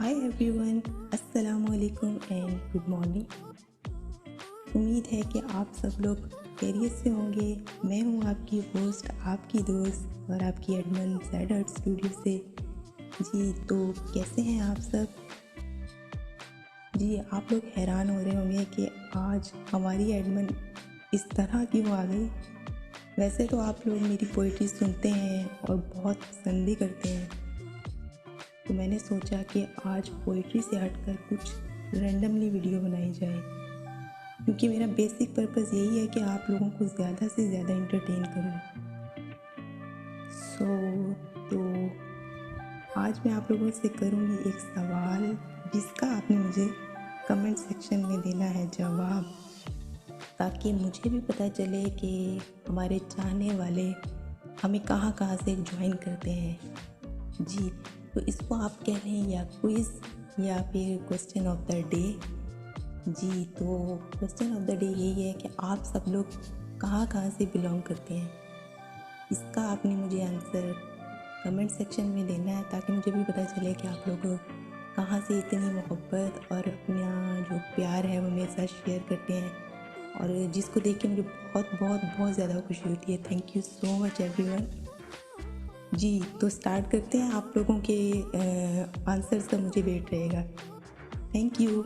Hi everyone, अस्सलाम वालेकुम and good morning. उम्मीद है कि आप सब लोग खैरियत से होंगे। मैं हूँ आपकी होस्ट, आपकी दोस्त और आपकी एडमिन ज़ेड आर्ट स्टूडियो से। जी तो कैसे हैं आप सब? जी आप लोग हैरान हो रहे होंगे कि आज हमारी एडमिन इस तरह क्यों आ गई। वैसे तो आप लोग मेरी पोइट्री सुनते हैं और बहुत पसंद भी करते हैं, तो मैंने सोचा कि आज पोइट्री से हटकर कुछ रैंडमली वीडियो बनाई जाए, क्योंकि मेरा बेसिक पर्पस यही है कि आप लोगों को ज़्यादा से ज़्यादा इंटरटेन करूं। तो आज मैं आप लोगों से करूंगी एक सवाल, जिसका आपने मुझे कमेंट सेक्शन में देना है जवाब, ताकि मुझे भी पता चले कि हमारे चाहने वाले हमें कहाँ कहाँ से ज्वाइन करते हैं। जी तो इसको आप कह लें या क्विज़ या फिर क्वेश्चन ऑफ द डे। जी तो क्वेश्चन ऑफ द डे यही है कि आप सब लोग कहाँ कहाँ से बिलोंग करते हैं। इसका आपने मुझे आंसर कमेंट सेक्शन में देना है, ताकि मुझे भी पता चले कि आप लोग कहाँ से इतनी मोहब्बत और अपना जो प्यार है वो मेरे साथ शेयर करते हैं, और जिसको देख के मुझे बहुत बहुत बहुत ज़्यादा खुशी होती है। Thank you so much everyone. जी तो स्टार्ट करते हैं। आप लोगों के आंसर्स का मुझे वेट रहेगा। Thank you.